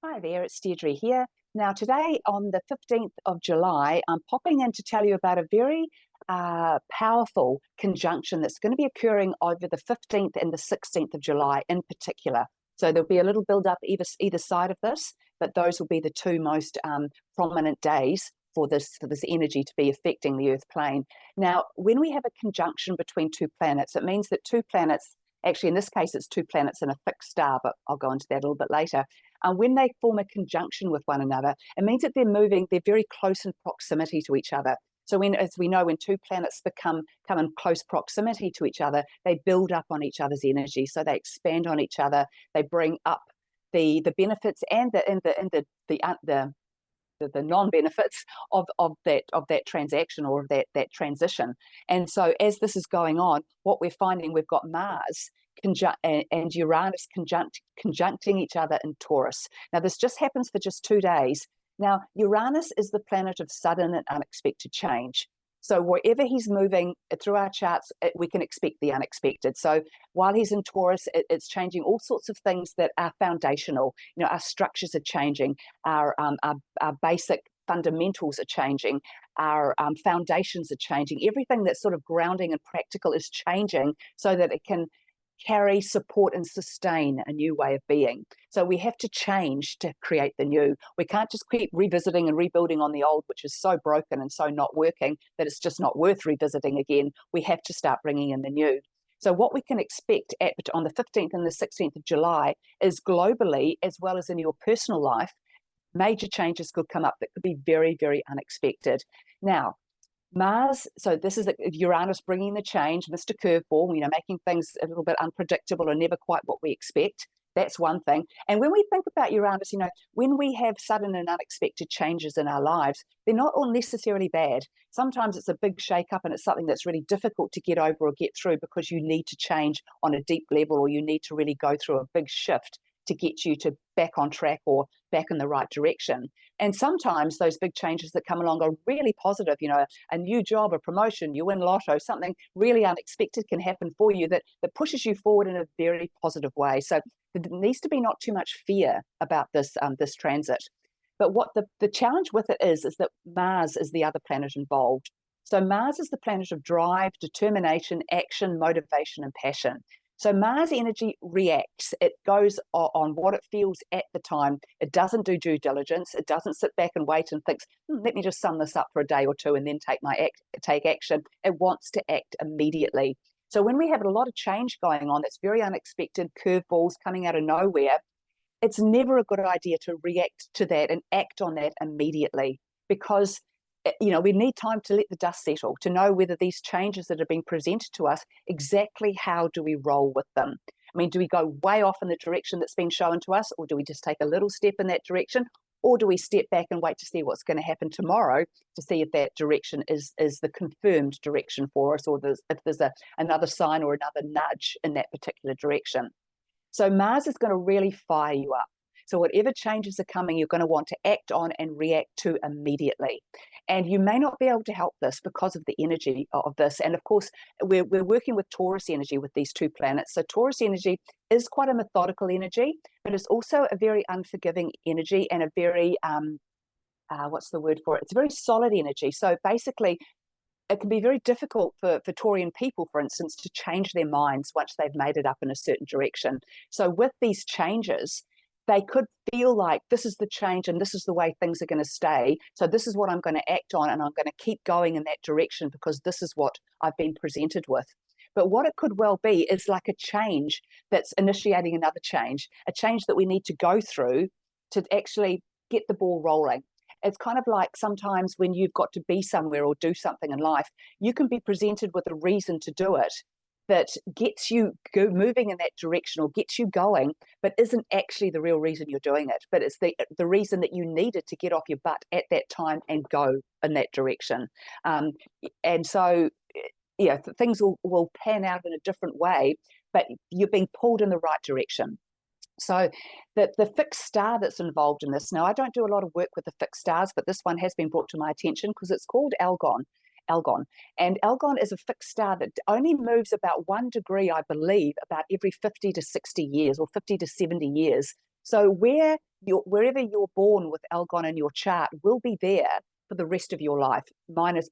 Hi there, it's Deirdre here. Now, today on the 15th of July, I'm popping in to tell you about a very powerful conjunction that's going to be occurring over the 15th and the 16th of July in particular. So there'll be a little build up either side of this, but those will be the two most prominent days for this energy to be affecting the Earth plane. Now, when we have a conjunction between two planets, it means that two planets, actually in this case it's two planets in a fixed star, but I'll go into that a little bit later. When they form a conjunction with one another, it means that they're very close in proximity to each other. So as we know, when two planets come in close proximity to each other, they build up on each other's energy. So they expand on each other. They bring up the benefits and the non-benefits of that transaction or of that transition. And so as this is going on, what we're finding, we've got Mars and Uranus conjuncting each other in Taurus. Now, this just happens for just 2 days. Now, Uranus is the planet of sudden and unexpected change. So wherever he's moving through our charts, we can expect the unexpected. So while he's in Taurus, it's changing all sorts of things that are foundational. You know, our structures are changing, our basic fundamentals are changing, our foundations are changing. Everything that's sort of grounding and practical is changing so that it can carry, support, and sustain a new way of being. So we have to change to create the new. We can't just keep revisiting and rebuilding on the old, which is so broken and so not working that it's just not worth revisiting again. We have to start bringing in the new. So what we can expect on the 15th and the 16th of July is globally, as well as in your personal life, major changes could come up that could be very, very unexpected. Now, Mars, so this is Uranus bringing the change, Mr. Curveball, making things a little bit unpredictable and never quite what we expect. That's one thing. And when we think about Uranus, when we have sudden and unexpected changes in our lives, they're not all necessarily bad. Sometimes it's a big shake-up and it's something that's really difficult to get over or get through because you need to change on a deep level, or you need to really go through a big shift to get you to back on track or back in the right direction. And sometimes those big changes that come along are really positive. A new job, a promotion, you win lotto, something really unexpected can happen for you that pushes you forward in a very positive way. So there needs to be not too much fear about this transit. But what the challenge with it is that Mars is the other planet involved. So Mars is the planet of drive, determination, action, motivation, and passion. So Mars energy reacts. It goes on what it feels at the time. It doesn't do due diligence. It doesn't sit back and wait and thinks, let me just sum this up for a day or two and then take action. It wants to act immediately. So when we have a lot of change going on that's very unexpected, curveballs coming out of nowhere, it's never a good idea to react to that and act on that immediately, because we need time to let the dust settle, to know whether these changes that are being presented to us, exactly how do we roll with them? I mean, do we go way off in the direction that's been shown to us, or do we just take a little step in that direction? Or do we step back and wait to see what's going to happen tomorrow to see if that direction is the confirmed direction for us, or if there's another sign or another nudge in that particular direction? So Mars is going to really fire you up. So whatever changes are coming, you're going to want to act on and react to immediately. And you may not be able to help this because of the energy of this. And of course, we're working with Taurus energy with these two planets. So Taurus energy is quite a methodical energy, but it's also a very unforgiving energy and a very, what's the word for it? It's a very solid energy. So basically, it can be very difficult for Taurian people, for instance, to change their minds once they've made it up in a certain direction. So with these changes, they could feel like this is the change and this is the way things are going to stay. So this is what I'm going to act on, and I'm going to keep going in that direction because this is what I've been presented with. But what it could well be is like a change that's initiating another change, a change that we need to go through to actually get the ball rolling. It's kind of like sometimes when you've got to be somewhere or do something in life, you can be presented with a reason to do it that gets you moving in that direction or gets you going, but isn't actually the real reason you're doing it. But it's the reason that you needed to get off your butt at that time and go in that direction. And so, things will pan out in a different way, but you're being pulled in the right direction. So the fixed star that's involved in this, now I don't do a lot of work with the fixed stars, but this one has been brought to my attention because it's called Algol. And Algol is a fixed star that only moves about 1 degree, I believe, about every 50 to 60 years or 50 to 70 years. So where wherever you're born with Algol in your chart will be there for the rest of your life,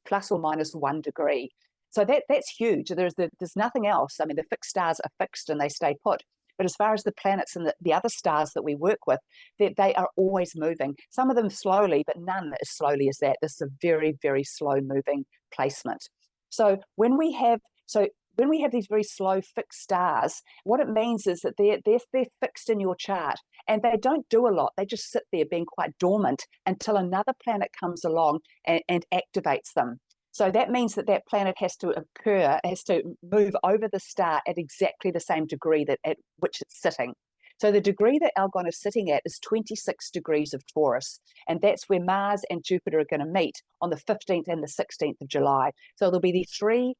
plus or minus 1 degree. So that's huge. There's nothing else. I mean, the fixed stars are fixed and they stay put. But as far as the planets and the other stars that we work with, they are always moving. Some of them slowly, but none as slowly as that. This is a very, very slow moving placement. So when we have these very slow fixed stars, what it means is that they're fixed in your chart and they don't do a lot. They just sit there being quite dormant until another planet comes along and activates them. So that means that planet has to move over the star at exactly the same degree at which it's sitting. So the degree that Algol is sitting at is 26 degrees of Taurus, and that's where Mars and Jupiter are going to meet on the 15th and the 16th of July. So there'll be these three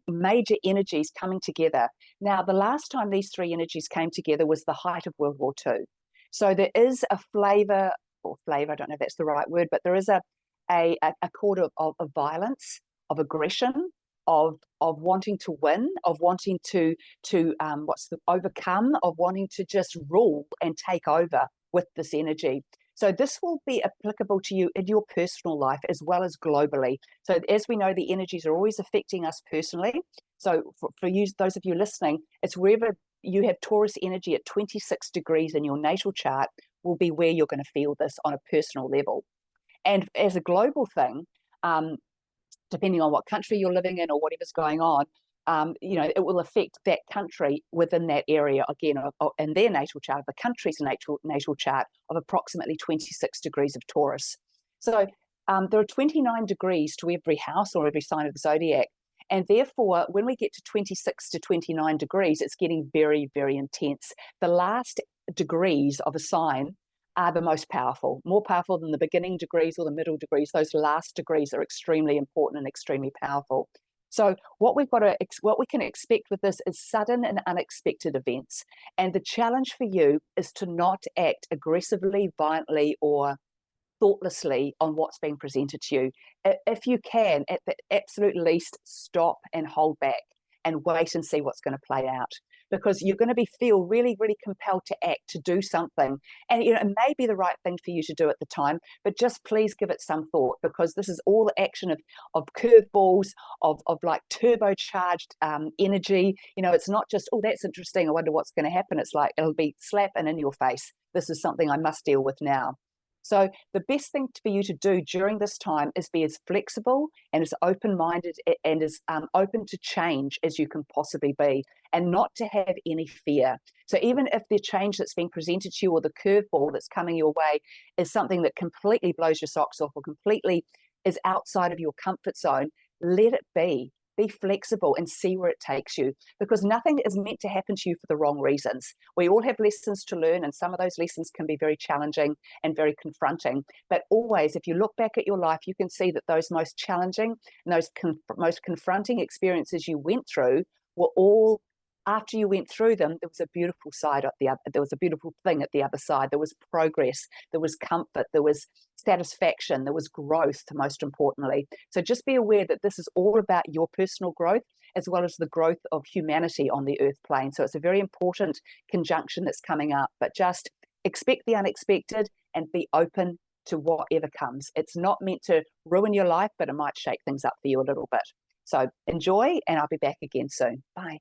major energies coming together. Now, the last time these three energies came together was the height of World War II. So there is a flavor, I don't know if that's the right word, but there is a chord of violence, of aggression, of wanting to win, of wanting to overcome, of wanting to just rule and take over with this energy. So this will be applicable to you in your personal life as well as globally. So as we know, the energies are always affecting us personally. So for you, those of you listening, it's wherever you have Taurus energy at 26 degrees in your natal chart will be where you're going to feel this on a personal level. And as a global thing, depending on what country you're living in or whatever's going on, it will affect that country within that area, again, in their natal chart, the country's natal chart of approximately 26 degrees of Taurus. So there are 29 degrees to every house or every sign of the zodiac. And therefore, when we get to 26 to 29 degrees, it's getting very, very intense. The last degrees of a sign are the most powerful, more powerful than the beginning degrees or the middle degrees. Those last degrees are extremely important and extremely powerful. So what we can expect with this is sudden and unexpected events. And the challenge for you is to not act aggressively, violently, or thoughtlessly on what's being presented to you. If you can, at the absolute least, stop and hold back and wait and see what's going to play out. Because you're going to feel really, really compelled to act, to do something. And it may be the right thing for you to do at the time, but just please give it some thought, because this is all the action of curveballs, of like turbocharged energy. It's not just, oh, that's interesting, I wonder what's going to happen. It's like, it'll be slap and in your face. This is something I must deal with now. So the best thing for you to do during this time is be as flexible and as open-minded and as open to change as you can possibly be, and not to have any fear. So even if the change that's being presented to you or the curveball that's coming your way is something that completely blows your socks off or completely is outside of your comfort zone, let it be. Be flexible and see where it takes you, because nothing is meant to happen to you for the wrong reasons. We all have lessons to learn, and some of those lessons can be very challenging and very confronting. But always, if you look back at your life, you can see that those most challenging and those most confronting experiences you went through were all, after you went through them, there was a beautiful side at the other. There was a beautiful thing at the other side. There was progress, there was comfort, there was satisfaction, there was growth, most importantly. So just be aware that this is all about your personal growth as well as the growth of humanity on the earth plane. So it's a very important conjunction that's coming up, but just expect the unexpected and be open to whatever comes. It's not meant to ruin your life, but it might shake things up for you a little bit. So enjoy, and I'll be back again soon. Bye.